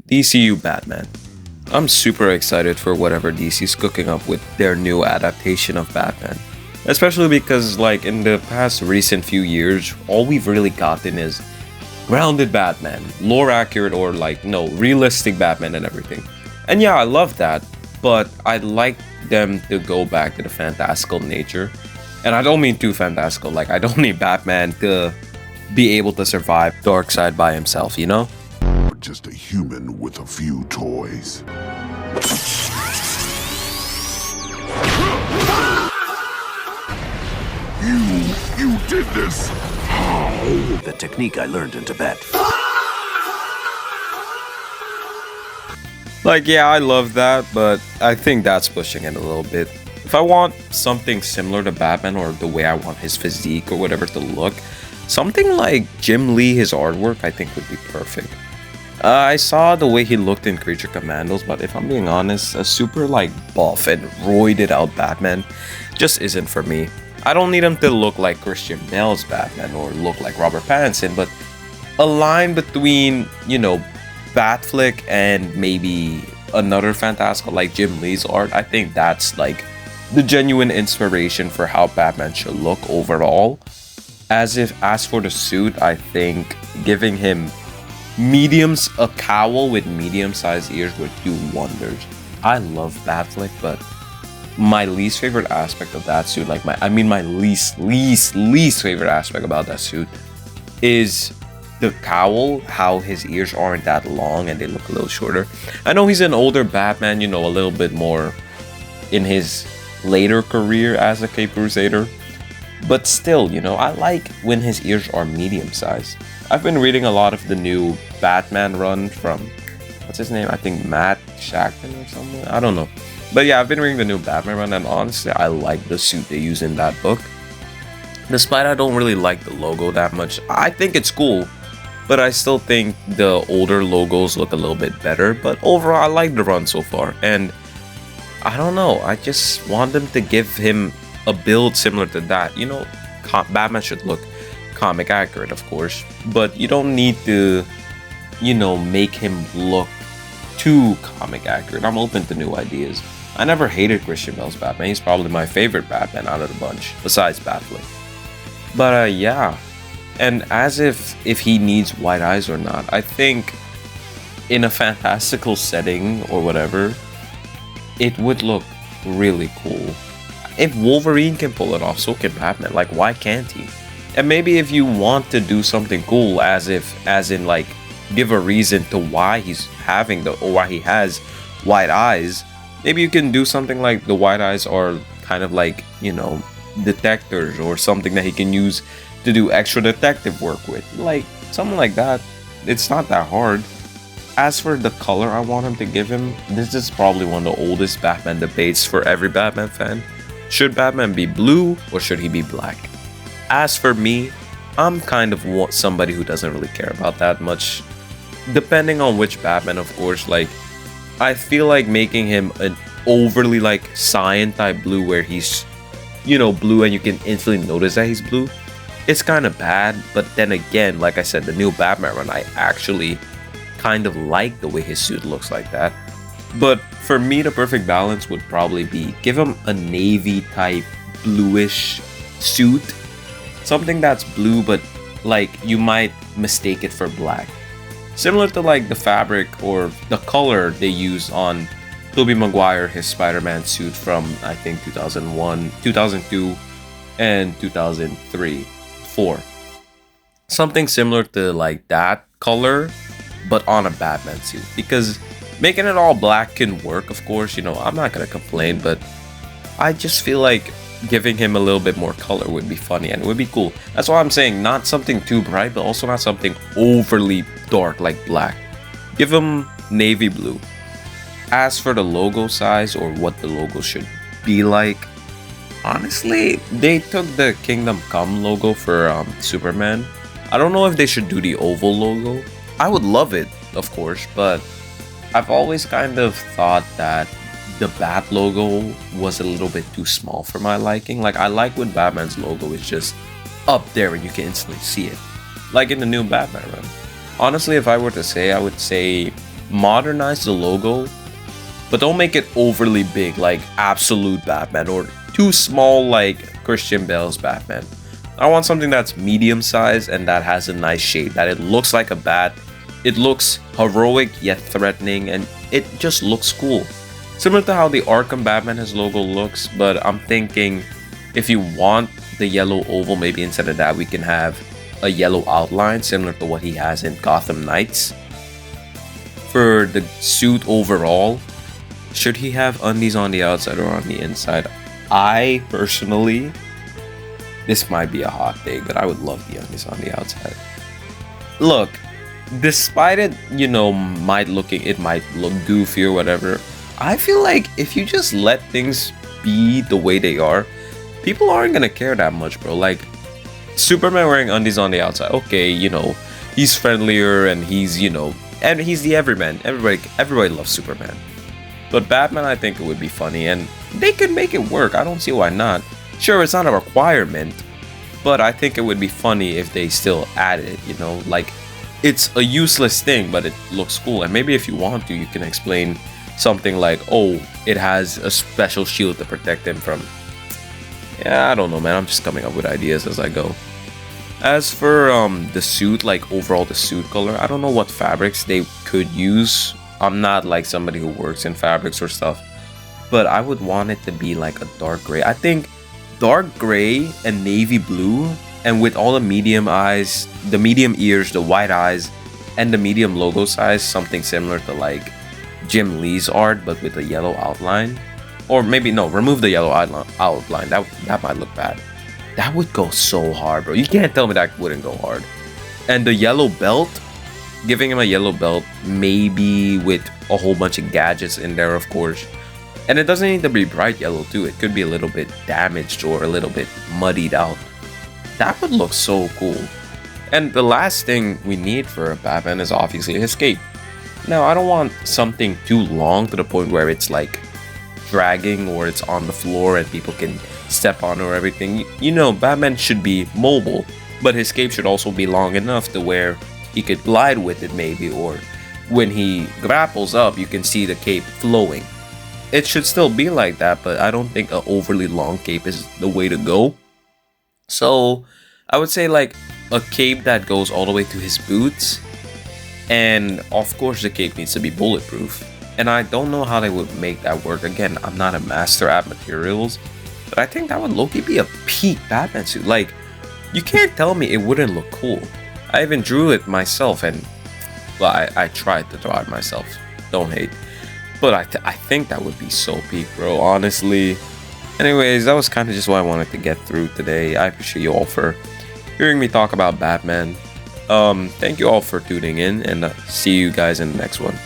DCU Batman. I'm super excited for whatever DC's cooking up with their new adaptation of Batman. Especially because, like, in the past recent few years, all we've really gotten is grounded Batman, lore accurate or, like, no, realistic Batman and everything. And yeah, I love that, but I'd like them to go back to the fantastical nature. And I don't mean too fantastical, like, I don't need Batman to be able to survive Darkseid by himself, you know? Just a human with a few toys. You did this! How? The technique I learned in Tibet. Like, yeah, I love that, but I think that's pushing it a little bit. If I want something similar to Batman or the way I want his physique or whatever to look, something like Jim Lee, his artwork, I think would be perfect. I saw the way he looked in Creature Commandos, but if I'm being honest, a super like buff and roided out Batman just isn't for me. I don't need him to look like Christian Bale's Batman or look like Robert Pattinson, but a line between, you know, Batfleck and maybe another fantastical like Jim Lee's art, I think that's like the genuine inspiration for how Batman should look overall. As for the suit, I think giving him a cowl with medium-sized ears would do wonders. I love Batfleck, but my least favorite aspect of that suit, like my least favorite aspect about that suit is the cowl, how his ears aren't that long and they look a little shorter. I know he's an older Batman, you know, a little bit more in his later career as a Cape Crusader, but still, you know, I like when his ears are medium-sized. I've been reading a lot of the new Batman run from, what's his name? I think Matt Shackman or something. I don't know. But yeah, I've been reading the new Batman run, and honestly, I like the suit they use in that book. Despite I don't really like the logo that much. I think it's cool, but I still think the older logos look a little bit better. But overall, I like the run so far. And I don't know, I just want them to give him a build similar to that. You know, Batman should look comic accurate, of course, but you don't need to, you know, make him look too comic accurate. I'm open to new ideas. I never hated Christian Bale's Batman. He's probably my favorite Batman out of the bunch, besides Batfleck. But yeah, and as if he needs white eyes or not, I think in a fantastical setting or whatever, it would look really cool. If Wolverine can pull it off, so can Batman. Like, why can't he? And maybe if you want to do something cool, as in like give a reason to why he's having or why he has white eyes, maybe you can do something like the white eyes are kind of like, you know, detectors or something that he can use to do extra detective work with, like something like that. It's not that hard. As for the color I want him to give him, this is probably one of the oldest Batman debates for every Batman fan. Should Batman be blue or should he be black? As for me, I'm kind of somebody who doesn't really care about that much. Depending on which Batman, of course. Like, I feel like making him an overly like cyan type blue where he's, you know, blue and you can instantly notice that he's blue, it's kind of bad. But then again, like I said, the new Batman run, I actually kind of like the way his suit looks like that. But for me, the perfect balance would probably be give him a navy type bluish suit. Something that's blue, but like you might mistake it for black. Similar to like the fabric or the color they used on Tobey Maguire, his Spider-Man suit from I think 2001, 2002, and 2003, 4. Something similar to like that color, but on a Batman suit. Because making it all black can work, of course. You know, I'm not gonna complain, but I just feel like giving him a little bit more color would be funny and it would be cool. That's why I'm saying not something too bright, but also not something overly dark like black. Give him navy blue. As for the logo size or what the logo should be like, honestly, they took the Kingdom Come logo for Superman. I don't know if they should do the oval logo. I would love it, of course, but I've always kind of thought that the Bat logo was a little bit too small for my liking. Like, I like when Batman's logo is just up there and you can instantly see it. Like in the new Batman run. Honestly, if I were to say, I would say modernize the logo, but don't make it overly big like absolute Batman or too small like Christian Bale's Batman. I want something that's medium sized and that has a nice shape, that it looks like a bat, it looks heroic yet threatening, and it just looks cool. Similar to how the Arkham Batman his logo looks, but I'm thinking if you want the yellow oval, maybe instead of that we can have a yellow outline similar to what he has in Gotham Knights. For the suit overall, should he have undies on the outside or on the inside? I personally, this might be a hot take, but I would love the undies on the outside. Look, despite it, might look goofy or whatever, I feel like if you just let things be the way they are, people aren't gonna care that much, bro. Like, Superman wearing undies on the outside, okay, he's friendlier and he's, and he's the everyman. Everybody loves Superman. But Batman, I think it would be funny, and they could make it work. I don't see why not. Sure, it's not a requirement, but I think it would be funny if they still add it, like, it's a useless thing, but it looks cool. And maybe if you want to, you can explain something like, oh, it has a special shield to protect him from. Yeah, I don't know, man. I'm just coming up with ideas as I go. As for the suit, like overall the suit color, I don't know what fabrics they could use. I'm not like somebody who works in fabrics or stuff, but I would want it to be like a dark gray. I think dark gray and navy blue, and with all the medium eyes, the medium ears, the white eyes, and the medium logo size, something similar to like Jim Lee's art, but with a yellow outline. Or maybe no, remove the yellow outline. That might look bad. That would go so hard, bro. You can't tell me that wouldn't go hard. And the yellow belt, giving him a yellow belt, maybe with a whole bunch of gadgets in there, of course. And it doesn't need to be bright yellow too. It could be a little bit damaged or a little bit muddied out. That would look so cool. And the last thing we need for a Batman is obviously his cape. Now, I don't want something too long to the point where it's like dragging or it's on the floor and people can step on or everything. Batman should be mobile, but his cape should also be long enough to where he could glide with it maybe, or when he grapples up, you can see the cape flowing. It should still be like that, but I don't think an overly long cape is the way to go. So I would say like a cape that goes all the way to his boots, and of course the cape needs to be bulletproof. And I don't know how they would make that work. Again, I'm not a master at materials, but I think that would low-key be a peak Batman suit. Like, you can't tell me it wouldn't look cool. I even drew it myself, and well, I tried to draw it myself. Don't hate. But I think that would be so peak, bro, honestly. Anyways, that was kind of just what I wanted to get through today. I appreciate you all for hearing me talk about Batman. Thank you all for tuning in, and see you guys in the next one.